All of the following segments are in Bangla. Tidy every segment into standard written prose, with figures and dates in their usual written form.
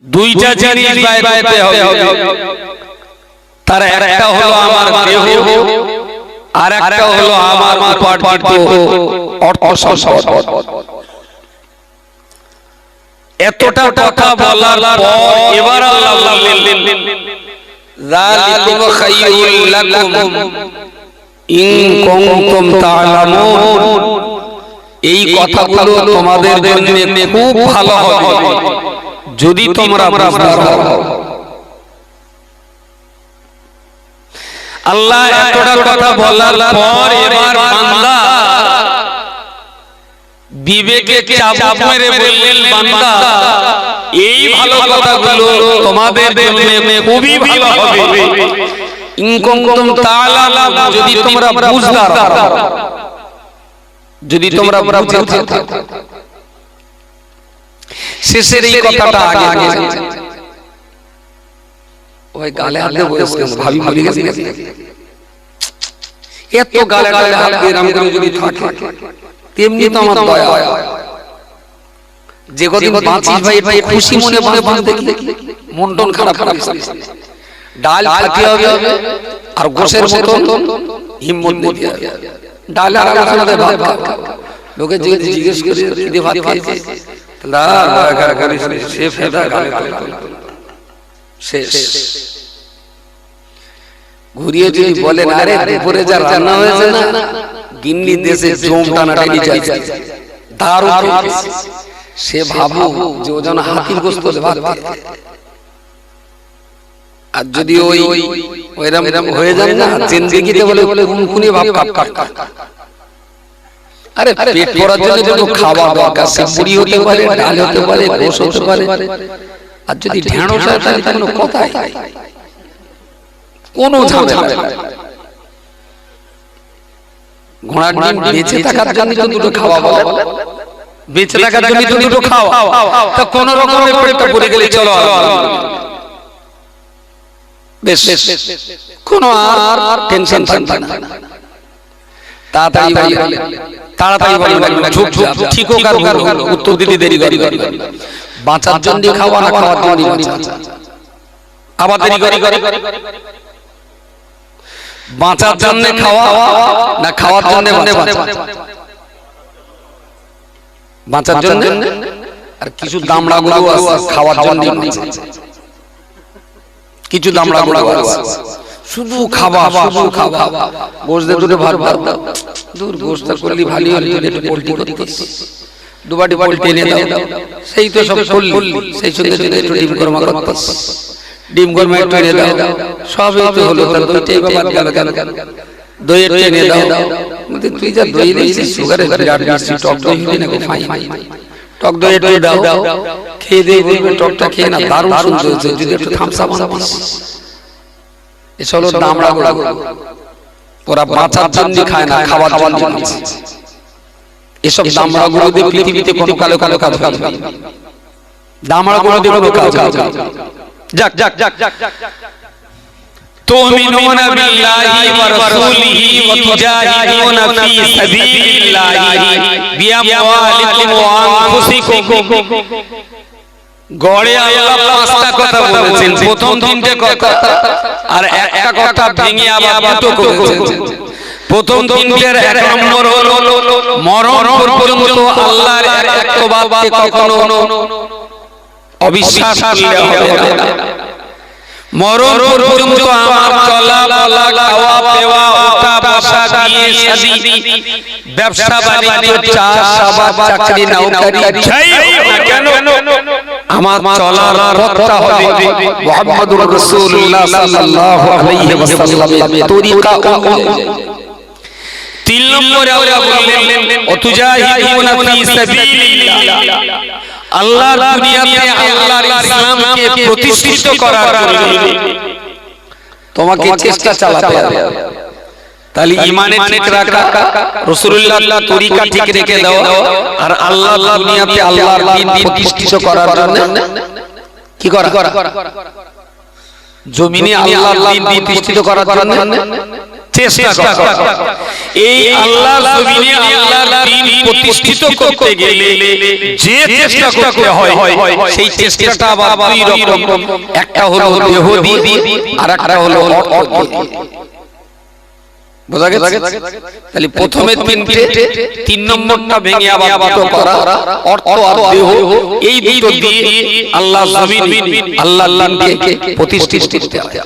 দুইটা জিনিস বাইতে হবে। তার একটা হলো আমার দেহ, আর একটা হলো আমার উপার্জিত অর্থ সম্পদ। এতটা কথা বলার পর এবার আল্লাহ বললেন, যালিকুম খায়রুল লাকুম ইন কুনতুম তা'লামুন। এই কথাগুলো তোমাদের জন্য খুব ভালো হবে যদি তোমরা বুঝদার হও। আল্লাহ এতটা কথা বলার পর এবার বান্দা বিবেকে চাবুক মেরে বললেন, বান্দা এই ভালো কথাগুলো তোমাদের জন্য খুবই ভালো হবে ইন কুনতুম তা'লামুন, যদি তোমরা বুঝদার হও, যদি তোমরা বুঝে থাকো। শেষের এই কথাটা আগে ওই গালে হাতে বসে ভাবি ভুলে গেছে, এত গালে হাত দিয়ে রাম করে যদি থাকে তেমনি তো আমার দয়া। যে কদিন বাঁচিস ভাই খুশি মনে বাঁচতে মন টন খারাপ ডাল খেতে হবে আর গোশের মতন হিম্মত দিতে হবে। ডাল আর আলাদা ভাত লোকে জিজ্ঞেস করে খিদে ভাত খাইছে ঘুরিয়ে যদি বলেন, আরে দুপুরে যা রান্না হয়েছে না, গিন্নি দেশে জম টানাটানি যাচ্ছে দারুণ, সে ভাবো যে ও যেন হাতির গোস্ত ভাত। আর যদি ওই ওইরকম হয়ে যায় না, জিন্দেগিতে বলে খুনখুনি ভাব কাপ। আরে পেট ভরার জন্য যত খাওয়া দরকার, সে মুড়ি হতে পারে, ডাল হতে পারে, গোশ হতে পারে। আর যদি ঢেঁড়স হয় তাহলে কোনো কথাই কোনো ঝামেলা। ঘোড়ার ডিম বেঁচে থাকার জন্য তো দুটো খাওয়া বলে, বেঁচে থাকার জন্য তো দুটো খাওয়া, তা কোন রকমের পেটটা পড়ে গেলে চলো বেশ, কোনো আর টেনশন থাকবে না। তাড়াতাড়ি বলেন, ঠিক হোক আর উত্তর দিতে দেরি করি, বাঁচার জন্য খাওয়া না খাওয়ার জন্য বাঁচা, আবার দেরি করি, বাঁচার জন্য খাওয়া না খাওয়ার জন্য বাঁচার জন্য। আর কিছু দামড়া গুলো খাওয়ার জন্য, কিছু দামড়া গুলো শুধু খাওয়া, গোশত দুটো ভাত দাও, দূর গোশত করলি ভালো হলো, একটু পোল্ট্রি করতিস, দুবাটি পোল্ট্রি এনে দাও, সেই তো সব করলি, সেই সঙ্গে যদি একটু ডিম গরমা করতিস, ডিম গরমা একটু এনে দাও, সব একটু হলো, তার দুইটাই বাদ গেল কেন, দই একটু এনে দাও। তুই যা দই দিয়েছিস, সুগারের বিরাট বেশি, টক দই হলি না, টক দই একটু দাও, খেয়ে দিয়ে বলবে টকটা খেয়ে না দারুণ সুন্দর হয়েছে, যদি একটু থামসা বানাতিস। এসব দামড়া গুলো ওরা বাঁচার জন্য খায় না, খাওয়ার জন্য। এসব দামড়া গুলো দিয়ে পৃথিবীতে কোনো কালো কাজ হবে না, দামড়া গুলো দিয়ে কোনো কাজ হবে না। যাক তুমিনুনা বিল্লাহি ওয়া রাসূলিহি ওয়া তুজাহিদুনা ফি সাবিলিল্লাহি বিআমওয়ালিকুম ওয়া আনফুসিকুম। গড়ে আল্লাহ পাঁচটা কথা বলেছেন, প্রথম তিনটে কথা আর একটা কথা ভেঙে আবার দুটো করেছেন। প্রথম তিনটের এক নম্বর হলো মরণ পর্যন্ত আল্লাহর একত্ববাদকে কখনো অবিশ্বাস করলে হবে না। মরণ পর্যন্ত আমার চলা বলা, খাওয়া পেওয়া, ওঠা বসা, বিয়ে শাদী, ব্যবসা বাণিজ্য, চাষাবাদ, চাকরি নৌকরি যাই হোক না কেন, আমার চলার পথটা হবে মুহাম্মদুর রাসূলুল্লাহ সাল্লাল্লাহু আলাইহি ওয়াসাল্লামের তরিকা অনুযায়ী। তিন নম্বরে আল্লাহ বললেন ওয়াতুজাহিদুনা ফি সাবিলিল্লাহ, আল্লাহর দুনিয়াতে আল্লাহর ইসলামকে প্রতিষ্ঠিত করার জন্য তোমাকে চেষ্টা চালাতে হবে। তাহলে ঈমানে ঠিক রাখা, রাসূলুল্লাহর তরিকা ঠিক রেখে দাও, আর আল্লাহর দুনিয়াতে আল্লাহর দ্বীন প্রতিষ্ঠিত করার জন্য কি করা, জমিনে আল্লাহর দ্বীন প্রতিষ্ঠিত করার জন্য চেষ্টা কর। এই আল্লাহর জমিনে আল্লাহর দ্বীন প্রতিষ্ঠিত করতে গেলে যে চেষ্টা করতে হয় সেই চেষ্টাটা আবার দুই রকম, একটা হলো দেহ দিয়ে আর একটা হলো অর্থ দিয়ে। বোঝা গেছে? তাহলে প্রথমে তিনটে, তিন নম্বরটা ভেঙে আবার দুটো করা, অর্থ আর দেহ, এই দুটো দিয়ে আল্লাহর জমিন আল্লাহর দ্বীনকে প্রতিষ্ঠিত করতে হয়।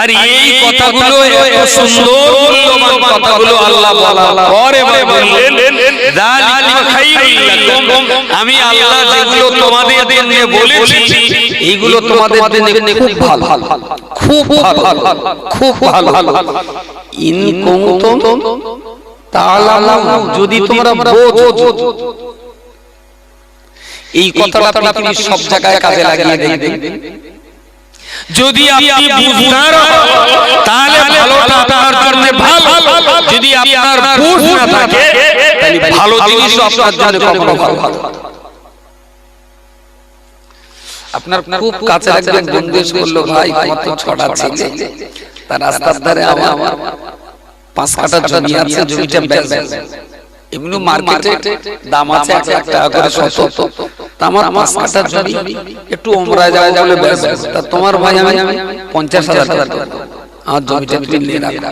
আর এই কথাগুলো এত সুন্দর মূল্যবান কথাগুলো আল্লাহ বলার পরে বললেন, যালিকা খায়রুল লাকুম, আমি আল্লাহ যেগুলো তোমাদের জন্য বলেছি এইগুলো তোমাদের জন্য খুব ভালো, খুব ভালো, খুব ভালো। ইন কুনতুম তাআলামুন, যদি তোমরা বোঝো। এই কথাটা পৃথিবীর সব জায়গায় কাজে লাগিয়ে দেখবেন। যদি আপনি বুঝতার তাহলে ভালোটা আপনার জন্য ভালো, যদি আপনার বুঝ না থাকে তাহলে ভালো জিনিস আপনার জন্য কখনো ভালো হবে না। আপনার খুব কাছে একজন বন্ধু এসে বলল, ভাই আমার তো ছড়া ছেলে, তার রাস্তার ধারে আমার 5 কাঠা জমি আছে, জমিটা বেচবে। এমনি মার্কেটে দাম আছে 1 টাকা করে শত, আমার 5 কাঠা জমি একটু ওমরায় যাওয়া বলে বেচবে। তা তোমার ভাই আমি 50,000 টাকা আমার জমিটা তুমি নিয়ে রাখো,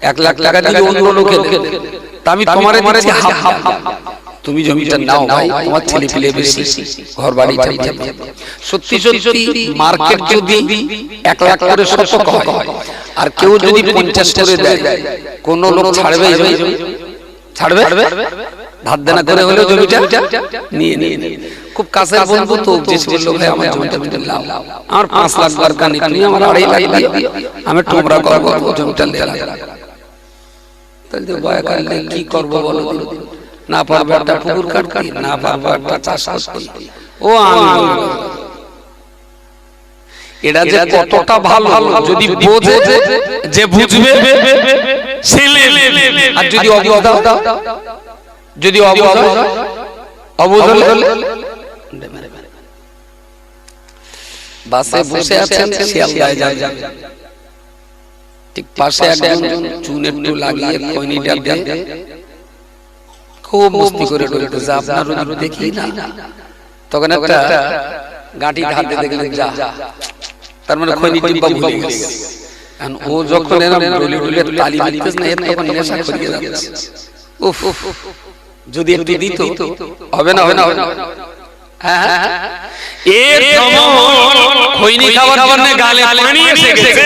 1 লাখ টাকা দিলে অন্য লোকে দেবে, তা আমি তোমারে দিচ্ছি হাফ, তুমি জমিটা নাও ভাই, তোমার ছেলে পেলে বেশি, ঘর বাড়ি চাই। সত্যি সত্যি মার্কেট যদি 1 লাখ করে শতক হয় আর কেউ যদি 50 করে দেয়, কোন লোক ছাড়বে? ছাড়বে? ধার দেনা করে হলেও জমিটা নিয়ে নিয়ে। খুব কাছের বন্ধু তো জিজ্ঞেস করলো, ভাই আমার জমিটা নাও, আমার 5 লাখ দরকার নেই, তুমি আমার 2.5 লাখ দিও, আমি টোমরা করব, জমিটা নিয়ে নাও। তাহলে ভয় করলে কি করব বলো? না পারবো একটা পুকুর কাটতে, না পারবো একটা চাষ করতে। ও আমি এটা যে কতটা ভালো যদি বোঝে, যে বুঝবে সে নেবে। আর যদি অবুঝ, যদি অবুঝ হলে বাসে বসে আছেন, শিয়ালদায় যাবেন, ঠিক পাশে একজন চুন একটু লাগিয়ে খৈনিটা দেয়, খুব মস্তি করে ডলতেছে, আপনার ওদিকে দেখি না, তখন একটা গাঁটি হাতে দেখলেন, যা, তার মানে খৈনি টিপা ভুলে গেছে। আর ও যখন এরকম ডলে ডলে তালি দিতেছে না, এর তখন নেশা করিয়ে যাচ্ছে। উফ, যদি একটু দিত হবে না, হবে না, হবে না। হ্যাঁ, এর খৈনি খাবার জন্য গালে পানি এসে গেছে।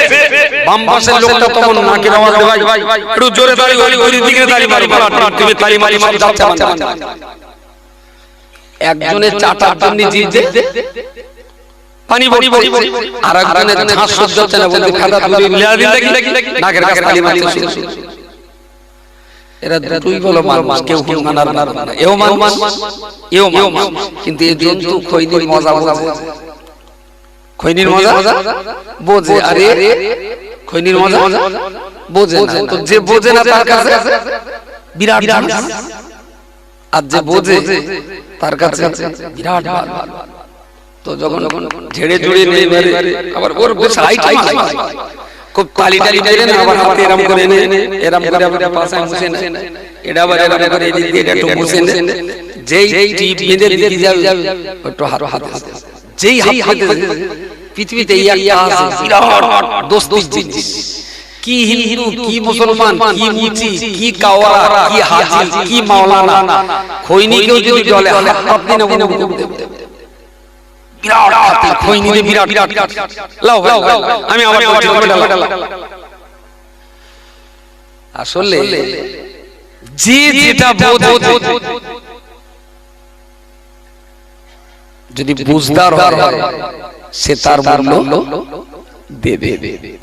বাম পাশের লোকটা তখন নাকে আওয়াজ দেয়, ভাই একটু জোরে তালি, ওই দিকে তালি মারি, তুমি তালি মারি মারি যাচ্ছে। একজনের চাটার জন্য জিজে পানি বড়ি বড়ি, আর একজনের ঝাঁস সহ্য হচ্ছে না, বলতে খাতা তুলে লিয়া দিন লাগি নাকের কাছে তালি মারছে। এরা দুটোই বলো মানুষ, কেউ মানার না, এও মানুষ এও মানুষ, কিন্তু এই জন্তু খৈনির মজা বোঝে, খৈনির মজা বোঝে, আরে খৈনির মজা বোঝে না। তো যে বোঝে না তার কাছে বিরাট দাম, আর যে বোঝে তার কাছে বিরাট দাম। তো যখন ঝেড়ে ঝুড়ে নিয়ে মেরে, আবার ওর বেশ আইটেম আছে, খুব তালি টালি মেরে না, আবার হাতে এরম করে নে, এরম করে আবার পাশে মুছে নে, এটা আবার এরম করে এদিক দিয়ে একটু মুছে নে, যেই টিপ মেরে দিতে যাবে একটু হাত হাতে, যেই হাতে পৃথিবীতে এই একটা আছে বিরাট দোস্তির জিনিস। কি হিন্দু, কি মুসলমান, কি মুচি, কি কাওয়ারা, কি হাজি, কি মাওলানা, খৈনিকেও যদি জলে হাত দিন বিরাট হাতে খৈনিতে বিরাট লাও ভাই, আমি আমার আসলে যে যেটা বোঝে, যদি বুঝদার হয় সে তার মূল্য দেবে।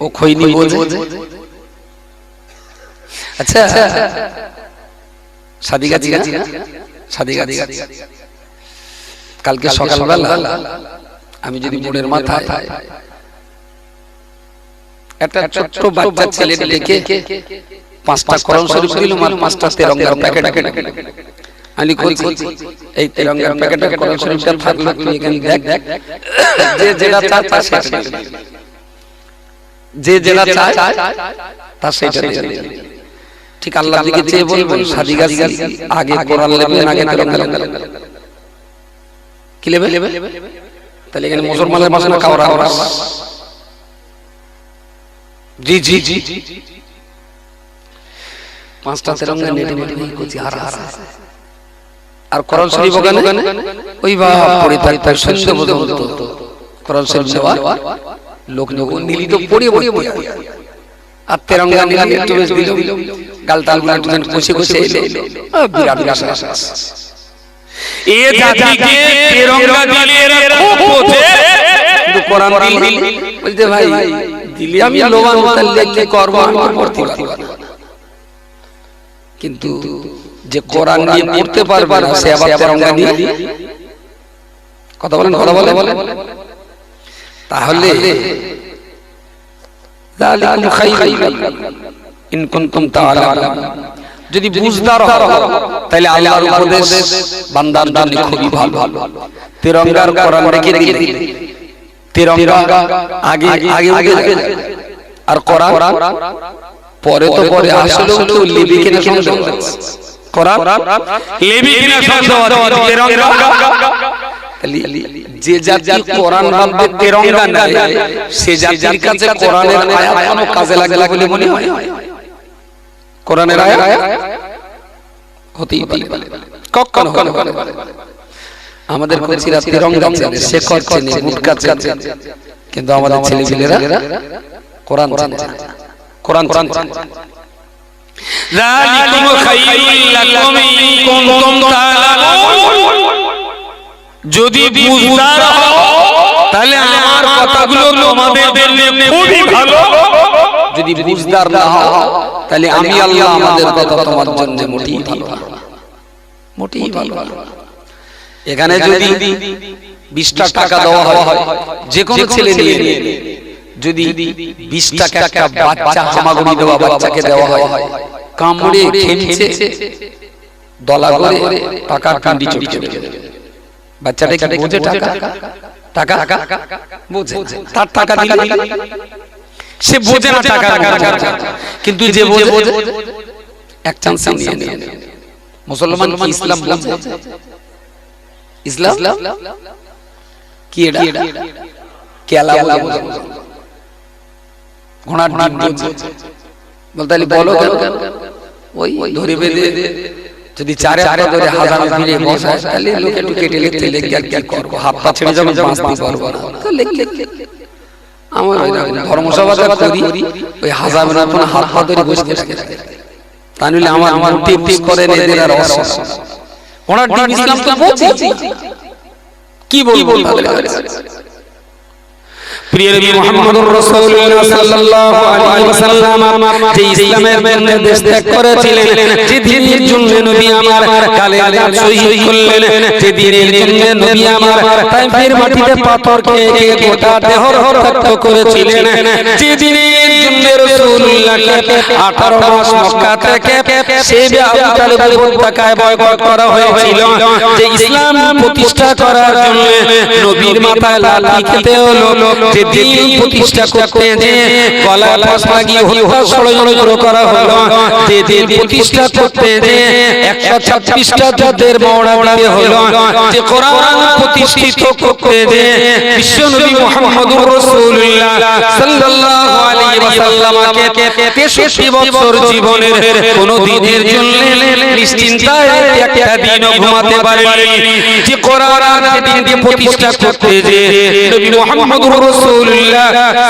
ও খৈনি বোঝে। আচ্ছা, সাদিকা জি না, সাদিকা কালকে সকালবেলা আমি যদি মোড়ের মাথায় একটা ছোট্ট বাচ্চা ছেলে দেখে 5টা কোরআন শরীফ দিল, আর 5টা তেরঙ্গার প্যাকেট, আমি বলছি এই তেরঙ্গার প্যাকেটে কোরআন শরীফটা থাকলো, তুই এখানে দেখ, যে যেটা চাচ্ছে সেটা। যে যেটা চায় তার সেটা দিয়ে দিলেন। ঠিক আল্লাহর দিকে চেয়ে বলবেন সাদি গাছ আগে কোরআন নেবেন আগে তেরঙ্গা নেবেন, কি নেবে? তাহলে এখানে মুসলমানের ভাষা না কাওরা? জি জি জি, পাঁচটা তেরঙ্গা নেটে নেটে করছি আর কোরআন শরীফ ওখানে ওই বা পড়ে থাকতে শুনতে বলতো কোরআন শরীফ নেওয়া লোক নীলি তো পড়ে পড়ে আর তেরঙ্গা নিলাম একটু বেশ দিল গালতাল গুলো একটু কষে কষে এলো বিরাট বিরাট এ জাতিকে তেরঙ্গা দিলে এরা খুব বোঝে, কিন্তু কোরআন দিল বলতে ভাই দিলে আমি লোবান তাহলে কি করব আমি পড়তে পারবো না, কিন্তু যে কোরআন নিয়ে পড়তে পারবে না সে আবার তেরঙ্গা নিয়ে কথা বলেন কথা বলে তাহলে যালিকুম খায়রুন ইন কুনতুম তাআলামুন। যদি বুঝদার হও তাহলে আল্লাহর উপদেশ বান্দার জন্য খুবই ভালো। তেরঙ্গার কোরআন রেখে রেখে তেরঙ্গা আগে আগে আগে আর কোরআন পরে তো পরে আসলে তো লিবি কিনা সন্দেহ আছে, কোরআন লিবি কিনা সন্দেহ আছে, তেরঙ্গা যে জাতি কোরআন মানবে তেরঙ্গা নাই সে জাতির কাছে কোরআনের আয়াত কোনো কাজে লাগে বলে মনে হয়? কোরআনের আয়াত হতেই পারে কখনো হবে। আমাদের কোচিরা তেরঙ্গা চেনে, শেখর চেনে, মুটকা চেনে, কিন্তু আমাদের ছেলেপিলেরা কোরআন চেনে না, কোরআন চেনে। যালিকুম খায়রুল লাকুম ইন কুনতুম তাআলামুন। যদি বুঝদার হও তাহলে আমার কথাগুলো তোমাদের জন্য খুবই ভালো, যদি বুঝদার না হও তাহলে আমি আল্লাহ আমাদের কথা তোমার জন্য মোটেই ভালো না, মোটেই ভালো না। এখানে যদি 20টা টাকা দেওয়া হয় যে কোনো ছেলে নিয়ে যদি 20 টাকা একটা বাচ্চা হামাগুড়ি দেওয়া বাচ্চাকে দেওয়া হয়, কামড়ে খেমছে দলা করে টাকা কান্ডি চড়ে যাবে। বাচ্চাটা কি বোঝে টাকা টাকা বোঝে, তার টাকা দিলে সে বোঝে না টাকা, কিন্তু যে বোঝে এক চান্স নিয়ে নিয়ে। মুসলমান কি ইসলাম বোঝে? ইসলাম কি এটা কেলা বোঝে, ঘোড়া ডিম বোঝে বলতে বলো কেন ওই ধরে বেঁধে যদি চারে হাতে ধরে হাজার ফিরে বসায় তাহলে লোকে একটু কেটে লিখতে লেগে আর কি করবো, হাত পা ছেড়ে যখন বাঁচতে পারবো না তো লিখ। আমার ধর্মসভাটা করি ওই হাজার মিনিট হাত পা ধরে বসে থাকে, তা নিলে আমার টিপস করে এদের আর অসস ওনার ডিম ইসলাম তো বলছি কি বলবো। প্রিয় নবী মুহাম্মদুর রাসূলুল্লাহ সাল্লাল্লাহু আলাইহি ওয়াসাল্লাম যে ইসলামের নির্দেশ ত্যাগ করেছিলেন, যে দিনের জন্য নবী আমার কালেমা শহীদ করলেন, যে দিনের জন্য নবী আমার তাইফের মাটিতে পাথর খেয়ে গোটা দেহ রক্তাক্ত করেছিলেন, যে দিনের জন্য রাসূলুল্লাহকে 18 মাস মক্কা থেকে সেই আবু তালেবের পতাকায় বয়কট করা হয়েছিল, যে ইসলাম প্রতিষ্ঠা করার জন্য নবীর মাথায় লাঠি খেতে হলো, যে দিন প্রতিষ্ঠা করতে যে গলা ফাঁস লাগিয়ে হত্যা ষড়যন্ত্র করা হলো, যে দিন প্রতিষ্ঠা করতে যে 126টা যুদ্ধের মওড়া দিতে হলো, যে কোরআন প্রতিষ্ঠিত করতে যে বিশ্বনবী মুহাম্মদুর রাসূলুল্লাহ সাল্লাল্লাহু আলাইহি ওয়াসাল্লামকে 63 বছর জীবনের কোন দিনের জন্য নিশ্চিন্তায় একটা দিনও ঘুমাতে পারেনি, যে কোরআন দিনকে প্রতিষ্ঠা করতে যে নবী মুহাম্মদুর রাসূলুল্লাহ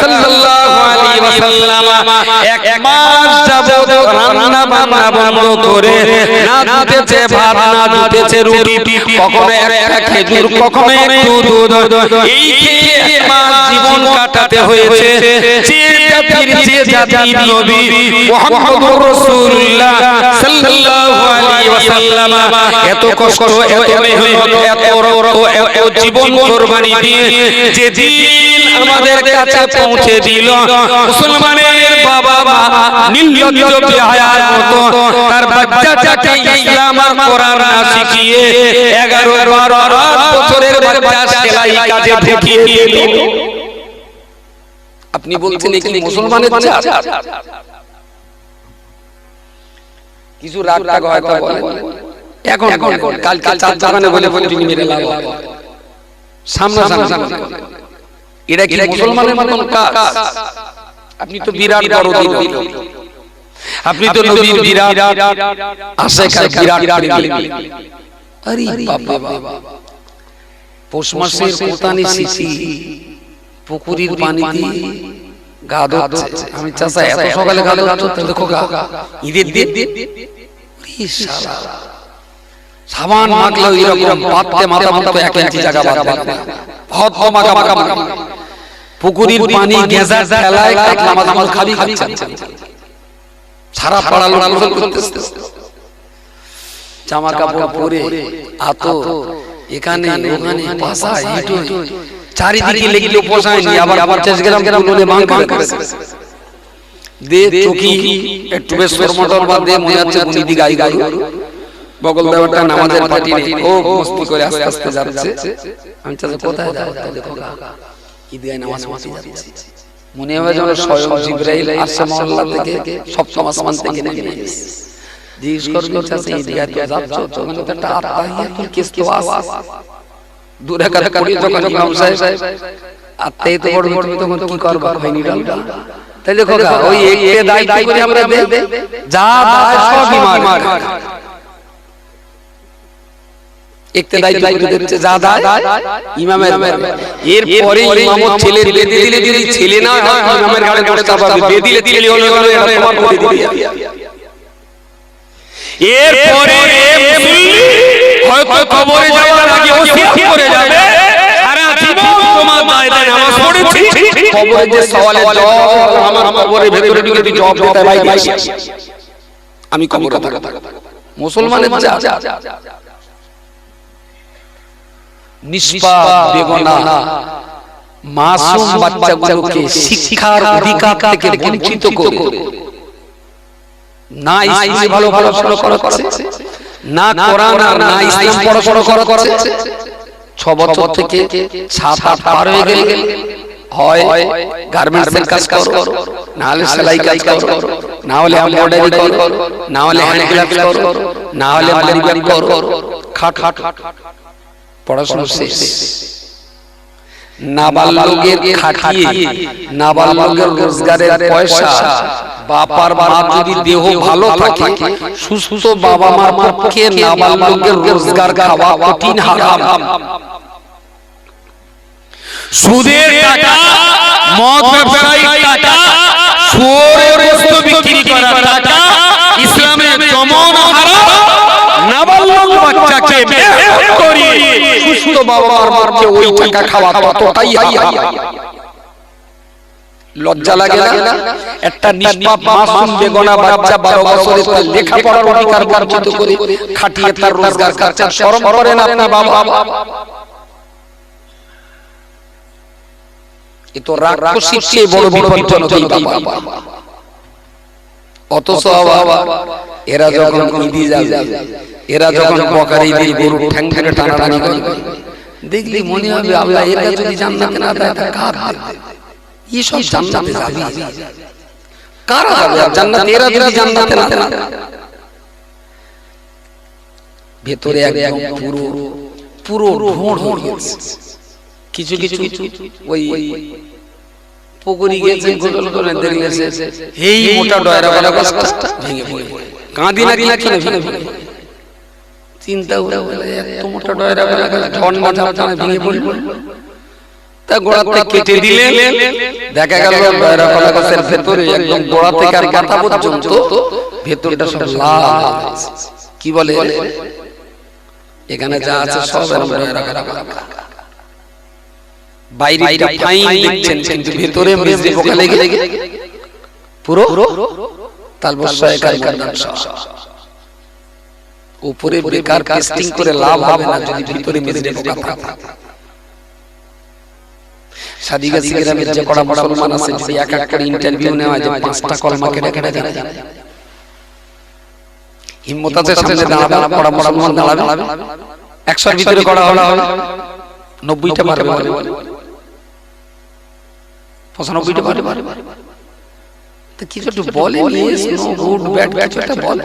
সাল্লাল্লাহু আলাইহি ওয়াসাল্লাম এক মাস যাবত রান্না বান্না বন্ধ করে না দুটেছে ভাত না দুটেছে রুটি, কখনো একটা খেজুর কখনো একটু দুধ, এই খেয়ে এক মাস জীবন কাটাতে হয়েছে। যে জাতির নবী মুহাম্মদুর রাসূলুল্লাহ সাল্লাল্লাহু আলাইহি ওয়াসাল্লাম এত কষ্ট এত মেহনত এত রক্ত এত জীবন কুরবানি দিয়ে যে দিন আমাদের কাছে পৌঁছে দিল, মুসলমানের বাবা মা নির্লজ্জ বেহায়ার মতো তার বাচ্চাটাকে ইসলাম আর কোরআন না শিখিয়ে 11-12 বছরের বাচ্চা সেলাই কাজে ঢুকিয়ে দিল। আপনি বলছেন কি মুসলমানের চাষ? কিছু রাগ রাগ হয়তো বলেন, এখন কালকে চার দোকানে বলে বলে তিনি মেরে লাভ সামনে সামনে, এটা কি মুসলমানের মতন কাজ? আপনি তো বিরাট বড় দিন, আপনি তো নবীর বিরাট আশিক বিরাট প্রেমী। আরে বাবা, পৌষ মাসের কোতানি শীতি পুকুরির পানিতে গা ধোচ্ছে। আমি চাচা এত সকালে গা ধোচ্ছে, দেখো গা ঈদের দিন সাবান মাখলেও এরকম পাততে মাথা মাথা 1 ইঞ্চি জায়গা বাদ না, বহুত মাখা মাখা মাখা। পুকুরির পানি গেজার ঠেলায় কাতলা মাছ খালি খাচ্ছেন, সারা পাড়া লোক গোসল করতেছে, জামা কাপড় পরে আতো এখানে ওখানে পাশা হেঁটে চারিদিকে লেগে পোষায়নি, আবার 50 গ্রাম তুলে মাং করে দে চকি একটু বেশ সরমটর বাদ দিয়ে মনে হচ্ছে গুনি গাই গাই বগল দেওয়াটা নামাজের পার্টি নেই, ও মস্তি করে আস্তে আস্তে যাচ্ছে। আমি চাচা কোথায় যাও? দেখো ঈদগায় নামাজ পড়তে যাচ্ছে। মনে হয় যেন স্বয়ং জিবরাইল আসছে মহল্লা থেকে, সপ্তম আসমান থেকে নেমে এসেছে। জিজ্ঞেস করলো চাচা ঈদগায় তো যাচ্ছ, তখন তো একটা আত্মাহিয়াতুল কিসতো আছে, দূরে কাছে পড়ি যখন ইমাম সাহেব আত্মাই তো বড় বড়, তখন কি করবা হয়নি ডালটা। তাই দেখো ওই একে দায়িত্ব করে আমরা দে যা দায় সব ইমাম একতে দায়িত্ব করে দিচ্ছে, যা দায় ইমামের। এর পরে ইমামত ছেলে বেঁধে দিলে যদি ছেলে না হয় ইমামের গাড়ি করে চাপাবে, বেঁধে দিলে ছেলে হলো এটা তোমার করে দিবে। এর পরে হয়তো কবরে যাওয়ার আগে ওসিয়ত করে যাবে, সারা জীবন তোমার দায়িত্বে নামাজ পড়েছি, কবরে যে সওয়ালের জবাব আমার কবরের ভিতরে ঢুকে দিকে জবাব দিতে ভাই ভাই আমি কবরে থাকা। মুসলমানের যা নিষ্পাপ বেগুনা মাসুম বাচ্চাগুলোকে শিক্ষার অধিকার থেকে বঞ্চিত করে, না ইসলাম ভালো ভালো পড়াশোনা করছে, না কোরআন আর না ইসলাম পড়াশোনা করছে। 6 বছর থেকে 7-8 পার হয়ে গেল, হয় গার্মেন্টসের কাজ করো, না হলে সেলাই কাজ করো, না হলে এমব্রয়ডারি করো, না হলে হ্যান্ডিক্রাফট করো, না হলে মালিবাড়ি করো, খাট খাট পড়াশোনা শেষ। নাবালকের খাটিয়ে নাবালকের রোজগারের পয়সা বাবার মা যদি দেহ ভালো থাকে, সুস্থ বাবা মার পক্ষে নাবালকের রোজগার খাওয়া কঠিন হারাম। সুদের টাকা, মদ ব্যবসায়ী টাকা, সুরের বস্তু বিক্রি করা টাকা ইসলামে যেমন হারাম, নাবালক বাচ্চাকে মেহনত করে সুস্থ বাবা মার পক্ষে ওই টাকা খাওয়া ততটাই হারাম। লজ্জা লাগে না? একটা নিষ্পাপ মাসুম বেগুনা বাচ্চা 12 বছরের লেখাপড়ার অধিকার বঞ্চিত করে খাটিয়ে তার রোজগার করছে, শরম করে না আপনি বাবা? এ তো রাক্ষসীর চেয়ে বড় বিপজ্জনক এই বাবা। অথচ বাবা এরা যখন ঈদে যাবে, এরা যখন বকরি দিয়ে গরু ঠ্যাং ঠ্যাঙে টানাটানি করবে, দেখলি মনে হবে আল্লাহ এরা যদি জান্নাতে না দেয় তা কার দেবে? এই সব জান্নাতে যাবে, কারা যাবে জান্নাতে? এরা যদি জান্নাতে না দেয়, ভেতরে একদম পুরো পুরো ঢোঁড় হয়ে গেছে। কিছু কিছু ওই পুকুরি গেছে গোসল করে দেখলেছে এই মোটা ডয়রাওয়ালা গাছটা ভেঙে পড়ে, কাঁদি না কিনা কিনে ভেঙে পড়ে, চিন্তা করে এত মোটা ডয়রাওয়ালা গাছ ঝর্ণা ঝাপটানে ভেঙে পড়ে, তা গোড়াতে কেটে দিলে দেখা গেল ডয়রাওয়ালা গাছের ভেতরে একদম গোড়া থেকে আর কাটা পর্যন্ত ভেতরটা সব লাল। কি বলে এখানে যা আছে সব ডয়রাওয়ালা গাছ, বাইরেটা ফাইন দেখছেন কিন্তু ভেতরে মেজে পোকা লেগে পুরো তালবস্যা একার নকশা। উপরে বেকার কাস্টিং করে লাভ হবে না যদি ভিতরে মেজে পোকা থাকে। সাদিকা সিগরামের যে কড়া মুসলমান আছে, যদি এক এক করে ইন্টারভিউ নেওয়া যায় 5টা কলমা কেটে কেটে জানে, হিম্মত আছে সামনে দাঁড়াবে, কড়া মুসলমান দাঁড়াবে, 100 এর ভিতরে কড়া হলো 90টা পারবে, 95টা পারে তো কিছু একটু বলে ইয়েস নো গুড ব্যাড কিছু একটা বলে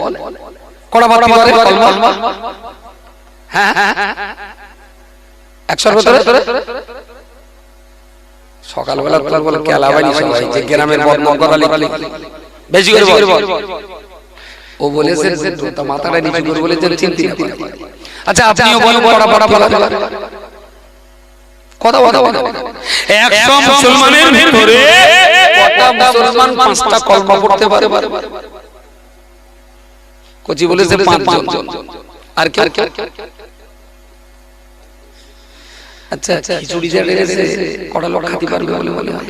কড়া বাতি করে কলমা হ্যাঁ 100 এর ভিতরে সকালবেলা তোর বলে কেলাবানি সবাই যে গ্রামের বদমগরালি বেশি করে বল ও বলেছে তো মাথাটা নিচু করে বলেছে চিন্তা না আচ্ছা আপনিও বলেন কড়া বলা কথা 100 মুসলমানের ভিতরে কত মুসলমান 5টা কলমা পড়তে পারে কোচি বলেছে 5 জন আর কেউ আচ্ছা খিচুড়ি যা রেছে কটা লোক খেতে পারবে বলে মনে হয়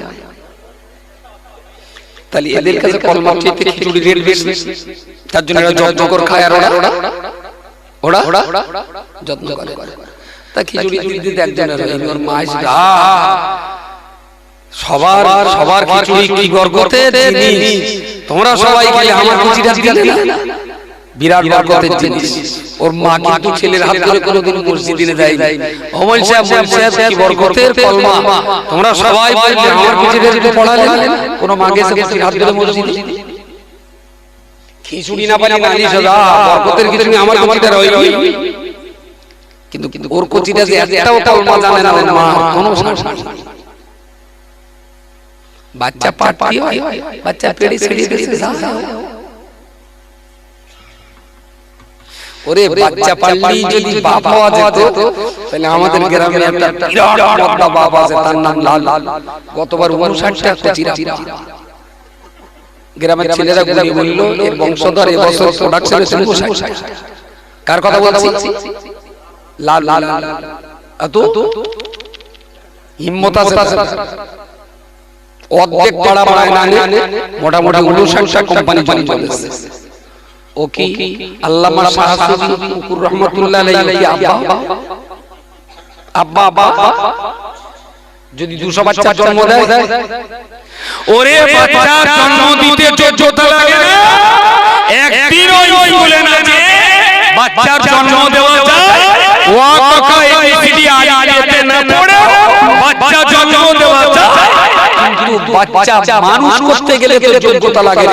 তাহলে এদের কাছে কলমা খেতে খিচুড়ি রেট বেশি তার জন্য যত্ন করে খায় আর ওরা যত্ন করে তা খিচুড়ি দিতে একজনের ওর মা সবার খিচুড়ি কি গর্গতে জিনিস তোমরা সবাই খেলে আমার খিচুড়িটা দিলে না বিরাট বরকতের জিনিস ওর মা কিন্তু ছেলের হাত ধরে কোনোদিন মসজিদে যায় নাই ওমল সাহেব কি বরকতের কলমা তোমরা সবাই বললে আমার খিচুড়িটা একটু পড়ালে কোন মাগে এসে ছেলের হাত ধরে মসজিদে খিচুড়ি না পারি নালিশ দাদা বরকতের খিচুড়ি আমার খিচুড়িটা রইল কিন্তু ওর খিচুড়িটা যে একটাও কলমা জানে না ওর মা কোনো বাচ্চা পাটি হয় বাচ্চা পেড়ে ছেড়ে দিয়েছে ওরে বাচ্চা পাল্লি যদি বাপ হওয়া যেত তাহলে আমাদের গ্রামে একটা বিরাট বড় বাপ আছে তার নাম লাল গতবার 59টা কচিরা গ্রামের ছেলেরা গুলি বলল এর বংশধর এই বছর প্রোডাকশন হয়েছে 59 কার কথা বলছি লাল এত হিম্মত আছে অর্ধেক পাড়া পাড়ায় না মোটামুটি 59টা কোম্পানি চলেছে ও কি আল্লামা শাহ সুফি কুকুর রহমাতুল্লাহ আলাইহি আব্বা যদি 200 বাচ্চা জন্ম দেয় ওরে বাচ্চা জন্ম দিতে যোগ্যতা লাগে না একদিনও স্কুলে না যে বাচ্চার জন্ম দেওয়া যায় ওয়া কা এবিসিডি আয়াতে না পড়ে বাচ্চা জন্ম দেওয়া যায় কিন্তু বাচ্চা মানুষ করতে গেলে তো যোগ্যতা লাগে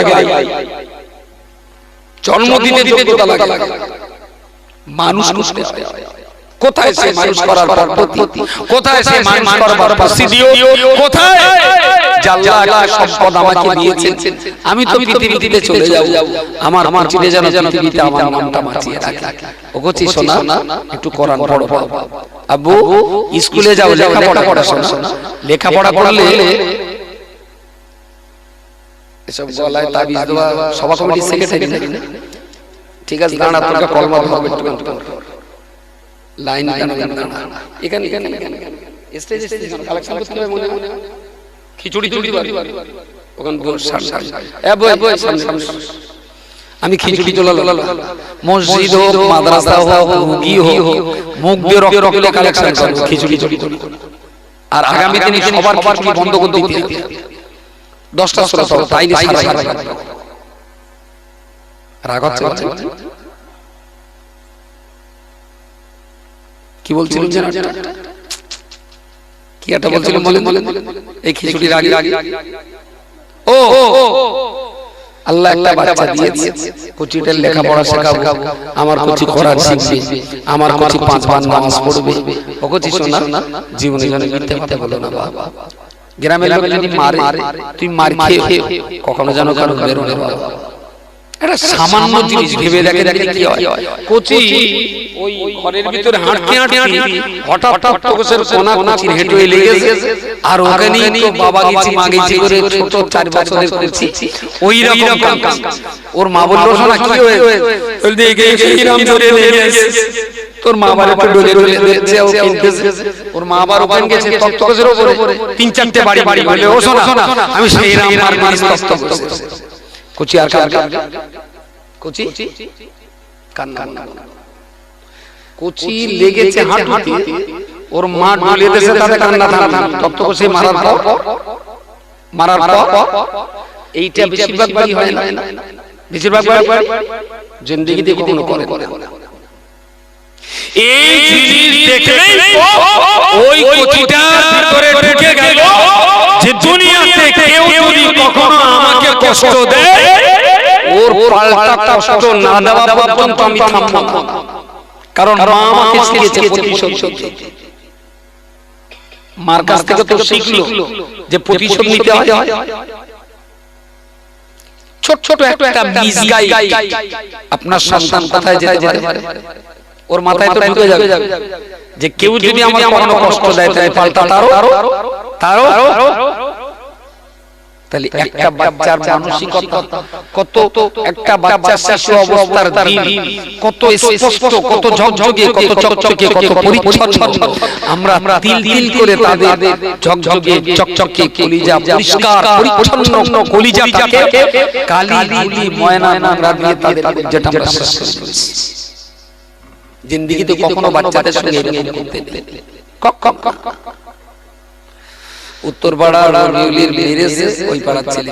জন্মদিনে যোগ্যতা লাগে মানুষ করতে হয় কোথায় সে মানুষ করার পদ্ধতি কোথায় সে মানুষ করার প্রসিডিও কোথায় আল্লাহ একটা সম্পদ আমাকে দিয়েছেন আমি তো পৃথিবীতে চলে যাব আমার চিনে যেন পৃথিবীতে আমার নামটা বাঁচিয়ে রাখে ওগোছি শোনা একটু কোরআন পড়ো আব্বু স্কুলে যাও লেখাপড়া করো শোনা লেখাপড়া করলে এসব গলায় তাবিজ দেওয়া সভা কমিটির সেক্রেটারি না ঠিক আছে দাঁড়া তোকে কলমা ধরবে একটু লাইন এখানে স্টেজ কালেকশন করতে হবে মনে খিচুড়ি ওখানে আমি খিচুড়ি তোলা মসজিদ হোক মাদ্রাসা হোক রুগী হোক মুখ দিয়ে রক্ত কালেকশন করব খিচুড়ি আর আগামী দিনে সবার খিচুড়ি বন্ধ করে দিতে হবে 10টা সূরা পড়ো তাই না সারা রাগ হচ্ছে কি বলছিলেন জানেন কি একটা বলছিলেন বলেন এই খিচুড়ির আগে ও আল্লাহ একটা বাচ্চা দিয়েছে কুচিটার লেখাপড়া শেখাবো আমার কুচি কোরআন শিখবে আমার কুচি 5 বার নামাজ পড়বে ও কুচি শোনা জীবনে জানে মিথ্যা কথা বলো না বাবা গ্রামের লোক যদি মারে তুই মার খেয়ে কখনো জানো কারো বেরো না বাবা এটা সামান্য জিনিস ভেবে দেখে কি হয় কোচি ওই ঘরের ভিতরে হাঁটতে হঠাৎ টকসের কোনা কুচির হেঁটে লেগেছে আর ওখানেই তো বাবা গেছি মা গেছি করে ছোট 4 বছরের কুচি ওই রকম কাম ওর মা বলল শোনা কি হয়ে বল দেখে কি নাম ধরে লেগেছে তোর মা বাবা একটু ডলে দিচ্ছে ও কিনতেছে ওর মা বাবার ওখানে গেছে টকসের উপরে 3-4টে বাড়ি বলে ও শোনা আমি সেই রাম মার মার টকস কুচি আর কুচি কান্না কুচি লেগেছে হাঁটুতে ওর মা ডলে দিয়েছে তাতে কান্না থাম টকসে মারার পর এইটা বেশিরভাগ বাড়ি হয় না বেশিরভাগ বাড়ি জিন্দেগিতে কখনো করে এই জিনিস দেখলেই ওই কুচিটার ভিতরে ঢুকে গেল যে দুনিয়াতে কষ্ট দেয় ওর পাল্টা কষ্ট না দেওয়া পর্যন্ত আমি থামবো না, কারণ মা আমাকে শিখিয়েছে প্রতিশোধ নিতে। মার কাছ থেকে তো শিখলো যে প্রতিশোধ নিতে হয়। ছোট ছোট একটা মিসগাই আপনার সন্তান কোথায় যেতে পারে ওর মাথায় তো ঢুকে যাবে যে কেউ যদি আমার কোনো কষ্ট দেয় তাহলে পাল্টা তারও। তাহলে একটা বাচ্চার মানসিকতা কত, একটা বাচ্চা শিশু অবস্থার দিন কত স্পষ্ট, কত ঝকঝকে, কত চকচকে, কত পরিচ্ছন্ন। আমরা তিল তিল করে তাদের ঝকঝকে চকচকে কলিজা, পরিষ্কার পরিচ্ছন্ন কলিজাটাকে কালি ধুলি ময়না নোংরা দিয়ে তাদের যেটা আমরা শেষ করে দিয়েছি। জিন্দেগিতে কখনো বাচ্চাদের সঙ্গে এরকম করতে নেই। উত্তর পাড়া রবিউলের মেরেছে ওই পাড়ার ছেলে,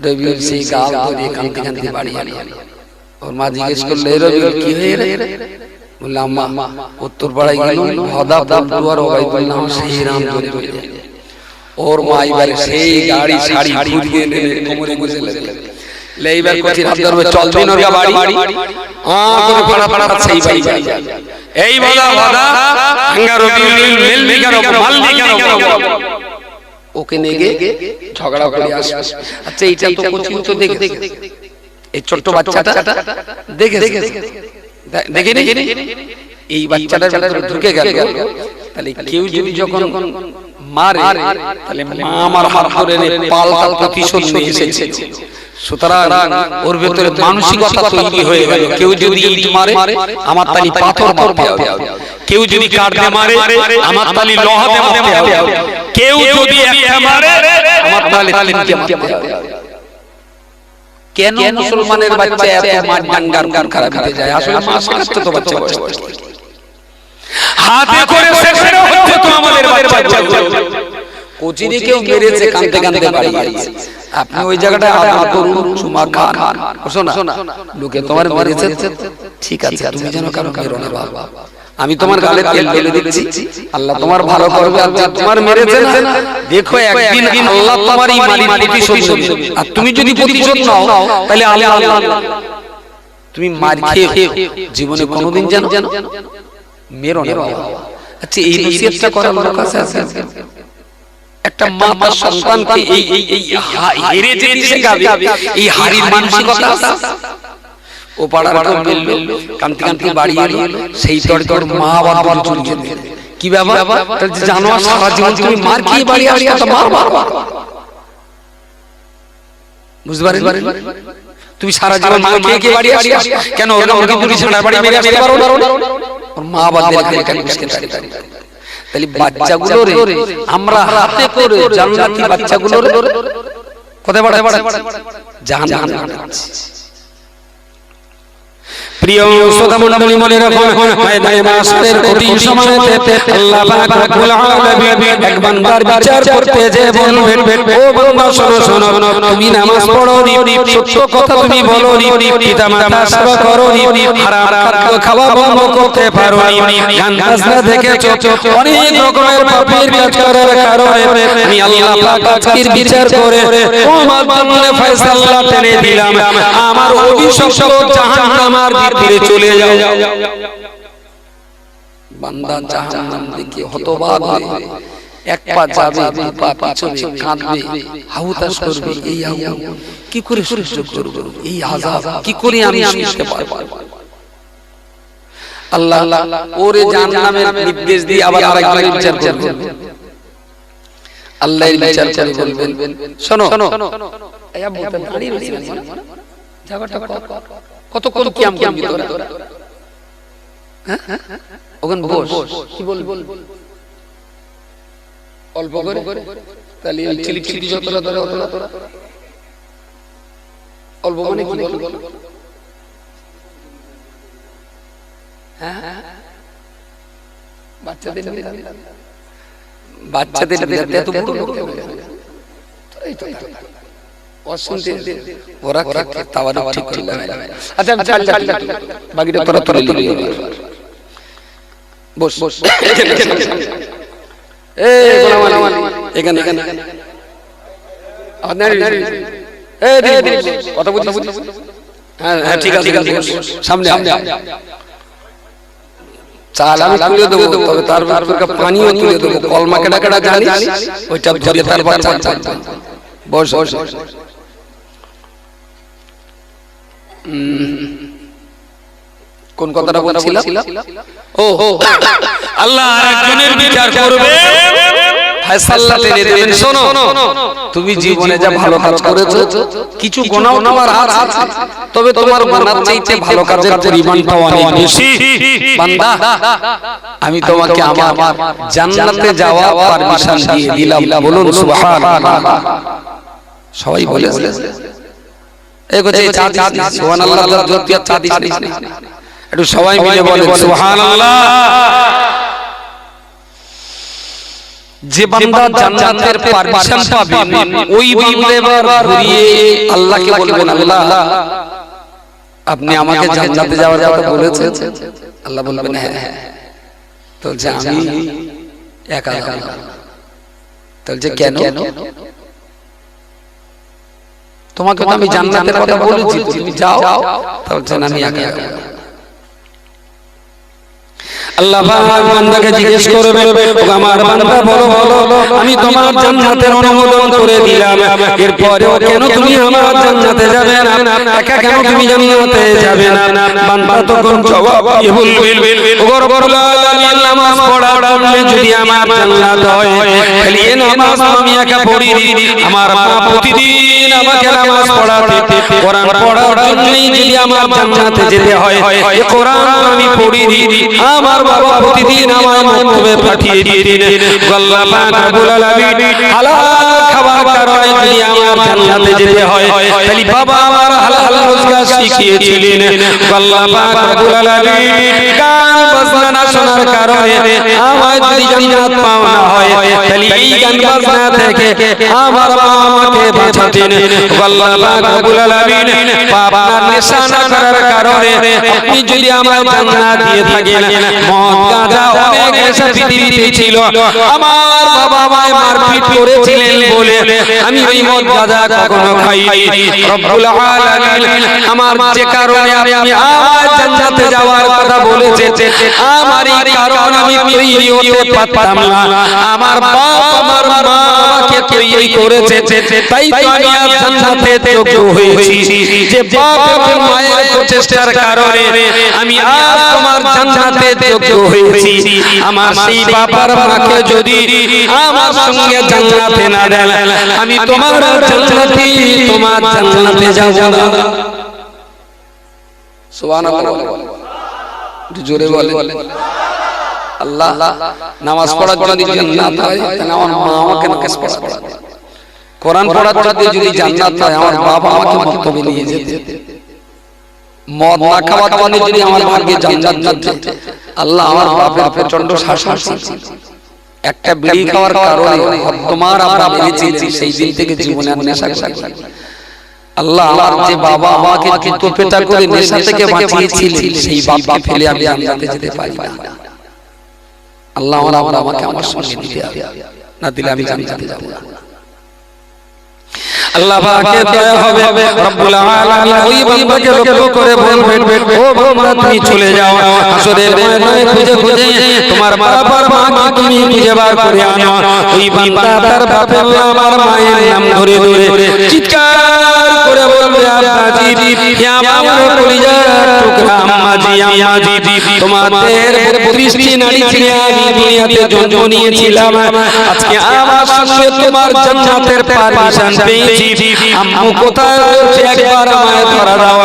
রবিউল সেই গাল ধরে কাঁদতে কাঁদতে বাড়ি আনি। ওর মা জিজ্ঞেস করলে রবিউল কি হয়ে রে? বললাম আম্মা উত্তর পাড়ায় গেল হদা পল্টুয়ার ওবাইদুল নাম সেই রাম ধরে ধরে। ওর মা এবারে সেই গাড়ি শাড়ি ঘুরিয়ে এনে কোমরে গুজে লেইবার কোচি রাত ধরে চল দিন ওর বাড়ি করে পাড়া পাড়া সেই বাড়ি এই বলা বাদা আঙ্গা রবিউল মেল নিগার মাল নিগার ওকে নেগে ঝগড়া করে আসে। আচ্ছা এইটা তো কোচি তো দেখে এই ছোট বাচ্চাটা দেখে এই বাচ্চাটার ভিতরে ঢুকে গেল। তাহলে কেউ যদি যখন মারে তাহলে মা আমার হাত ধরে পাল্টা প্রতিশোধ নিয়ে এসেছে। সুতরাং ওর ভেতরে মানসিকতা তৈরি হয়ে গেল, কেউ যদি ইট মারে আমার তালি পাথর মারতে হবে, কেউ যদি কাটতে মারে আমার তালি লোহা মারতে হবে, কেউ যদি একটা মারে আমার তালি তিনটে মারতে হবে। কেন মুসলমানের বাচ্চা এত মার ডাঙ্গার খারাপ হয়ে যায়? আসলে মা শেখাচ্ছে তো বাচ্চা হাতে করে শেখানো হচ্ছে তো আমাদের বাচ্চাগুলো। কোচিনে কেউ মেরেছে কাঁদতে কাঁদতে বাড়ি গিয়েছে, আপনি ওই জায়গাটায় আদর করুন, চুমা খান, শোনা লোকে তোমার মেরেছে ঠিক আছে, তুমি যেন কারো মেরো না বাবা, আমি তোমার গালে তেল ঢেলে দিচ্ছি, আল্লাহ তোমার ভালো করবে। আর তোমার মেরেছে না দেখো একদিন আল্লাহ তোমার এই মালিক প্রতিশোধ নেবে। আর তুমি যদি প্রতিশোধ নাও তাহলে আল্লাহ তুমি মার খেয়ে জীবনে কোনোদিন যেন মেরো না বাবা। আচ্ছা এই নসিহতটা করার লোক আছে? একটা মা তার সন্তানকে এই হেরে যেতে শেখাবে, এই হারির মানসিকতা ও পাড়ার বলল কান্তি কান্তি বাড়ি এলো, সেই তোর মা বাবা চলে যেতে কি ব্যাপার জানো? সারা জীবন তুমি মার খেয়ে বাড়ি আসছো, মার বুঝতে পারেন? তুমি সারা জীবন মার খেয়ে বাড়ি আসছো কেন? ওর তুমি সারা বাড়ি মেরে আসতে পারো না? ওর মা বাবা এখানে বসে থাকে। তাহলে বাচ্চাগুলোরে আমরা হাতে করে জান্নাতি বাচ্চাগুলোরে কোথায় বাড়াচ্ছি? জাহান্নামে বাড়াচ্ছি। প্রিয় শ্রোতা মণ্ডলী মনে রাখুন, ময়দানে মাশরের কঠিন সময়তে আল্লাহ পাক রব্বুল আলামিন এক বান্দার বিচার করতে যে বলবেন, ও বান্দা শোনো শোনো, তুমি নামাজ পড়োনি, সত্য কথা তুমি বলোনি, পিতামাতার সেবা করোনি, হারাম খাদ্য খাওয়া বন্ধ করতে পারোনি, গান বাজনা দেখেছো, অনেক রকমের পাপের কাজ করার কারণে আমি আল্লাহ পাক আজকের বিচার করে তোমার জন্য ফয়সালা টেনে দিলাম, আমার অভিশপ্ত জাহান্নামের ভিতরে চলে যাও। বান্দা জাহান্নাম দেখে হতবাক হয়ে এক পা যাবে, দুই পা পিছনে কাঁদবে, হাহুতাশ করবে, এই আগুন কি করে সহ্য করব, এই আযাব কি করে আমি সইতে পারব? আল্লাহ ওরে জাহান্নামের নির্দেশ দিয়ে আবার আরেকজনের বিচার করবেন। আল্লাহর বিচার করে বলবেন, শোনো এই আব্বু তো দাঁড়িয়ে রয়েছে, জায়গাটা কতক্ষণ কিয়াম করবি তোরা? হ্যাঁ ওখানে বস, কি বলবি? অল্প করে তাহলে চিলি চিলি যতটা ধরে অতটা অল্প মানে কি বলবি? হ্যাঁ বাচ্চাদের এত বড় লোক এই তো অশুনতে ওরা তাওয়ারে ঠিক করে লাগে। আচ্ছা চল বাকিটা তোরা তোরা তুলে বস বস এই গোলাম এখানে আপনার কথা বুঝিস? হ্যাঁ হ্যাঁ ঠিক আছে সামনে চাল আমি তুলে দেবো, তবে তার পানিও তুলে দেবো। কলমা কেডা কেডা জানিস ওইটা ধরে তার বাচ্চা বস বস। কোন কথাটা বলছিলাম? ও আল্লাহ আরেকজনের বিচার করবে, ফয়সালা টেনে দেবেন। শোনো, তুমি জীবনে যা ভালো কাজ করেছো, কিছু গুনাহ তোমার আছে, তবে তোমার গুনার চাইতে ভালো কাজের পরিমাণটা অনেক বেশি। বান্দা, আমি তোমাকে আমার জান্নাতে যাওয়া পারমিশন দিয়ে দিলাম। বলুন সুবহানাল্লাহ। সবাই বলে এই কথা সুবহানাল্লাহ যত চা দিস না, একটু সবাই মিলে বলে সুবহানাল্লাহ। যে বান্দা জান্নাতের পারমিশন পাবে, ওই বান্দা এবার ঘুরিয়ে আল্লাহকে বলবেন, আল্লাহ আপনি আমাকে জান্নাতে যাওয়ার কথা বলেছেন। আল্লাহ বলবেন হ্যাঁ। তো যে আমি একা যাব। তাহলে কেন? তোমাকে তো আমি জান্নাতের কথা বলেছি, তুমি যাও। তাহলে আমি একা যাব। আল্লাহ পাক বান্দাকে জিজ্ঞেস করবে, আমার বান্দা বলো আমি তোমার জান্নাতের অনুমোদন করে দিলাম, এরপরেও কেন তুমি আমার জান্নাতে যাবে না? একা কেন তুমি জান্নাতে যাবে না? বান্দা তখন জবাব দিয়ে বলবে, ও রব্বুল আলামিন, নামাজ পড়ার জন্য যদি আমার জান্নাত হয়, তাহলে এই নামাজ আমি একা পড়ি। আমার মা প্রতিদিন আমাকে নামাজ পড়াতে, কোরআন পড়ার জন্যই যদি আমার জান্নাতে যেতে হয়, এই কোরআন আমি পড়ি। আমার বাবা প্রতিদিন আমায় মক্তবে পাঠিয়ে দিতেন। আল্লাহ পাক রব্বুল আলামিন হালাল খাবার খাওয়ায় যদি আমার জান্নাতে যেতে হয়, তাহলে বাবা আমার হালাল রোজগার শিখিয়েছিলেন। আল্লাহ পাক রব্বুল আলামিন গান বাজনা শোনার কারণে আমায় যদি জান্নাত পাওয়া হয়, তাহলে এই গান বাজনা থেকে আমার বাবা আমাকে বাঁচাতেন। আল্লাহ পাক রব্বুল আলামিন পাপ নেশা না করার কারণে আপনি যদি আমায় জান্নাত দিয়ে থাকেন, মদ গাঁজা অনেক নেশা পৃথিবীতে ছিল, আমার বাবা আমায় মারপিট করেছিলেন বলে আমি ওই মদ গাঁজা কখনো খাইনি। রব্বুল আলামিন আমার যে কারণে আপনি আমায় জান্নাতে যাওয়ার কথা বলেছেন, আমার এই কারণ আমি তৈরি হতে পারতাম না। আমার বাপ আমার মা আমাকে তৈরি করেছে, তাই তো আমি আজ জান্নাতে যোগ্য হয়েছি। যে বাপ এবং মায়ের প্রচেষ্টার কারণে আমি আজ তোমার জান্নাতে যোগ্য হয়েছি। আমার সেই বাবার মাকে যদি আমার সঙ্গে জান্নাতে না দেন, আমি তোমার জান্নাতে যাব না। সুবহানাল্লাহ, জোরে বলে আল্লাহ। নামাজ পড়ার জন্য জান্নাত হয়, তাহলে আমার মা আমাকে নামাজ পড়া, কোরআন পড়ার জন্য যদি জান্নাত হয়, আমার বাবা আমাকে মক্তবে নিয়ে যেতে, মদ না খাওয়ার জন্য যদি আমার ভাগ্যে জান্নাত যেত, আল্লাহ আমার বাপের প্রচন্ড শাসন। একটা বিড়ি খাওয়ার কারণে তোমার আমরা মেরেছি, সেই দিন থেকে জীবনে আর নেশা করি। আল্লাহ আমার যে বাবা আমাকে জুতো পেটা করে নেশা থেকে বাঁচিয়েছিলেন, সেই বাপকে ফেলে আমি জান্নাতে যেতে পারি না। আল্লাহ আমাকে আমার সঙ্গে দিতে হবে, না দিলে আমি জান্নাতে যাব না। আল্লাহ পাকের দয়া হবে, রব্বুল আলামিন ওই বান্দাকে লক্ষ্য করে বলবেন, ও বান্দা তুমি চলে যাও, হাসরের ময়দানে খুঁজে খুঁজে তোমার বাবার মাকে তুমি খুঁজে বার করে আনো। ওই বান্দা তার বাপের আমার মায়ের নাম ধরে ধরে চিৎকার করে বলবে, আব্বাজি, হে আমার কলিজার টুকরা আম্মাজি, আম্মাজি, তোমাদের 32টি নারী ছেড়ে আমি দুনিয়াতে জন্ম নিয়েছিলাম। আজকে আমার সঙ্গে তোমার জান্নাতের পারমিশন পেয়েছি। আম্মু কোথায় রয়েছে একবার আমায় ধরা দাও।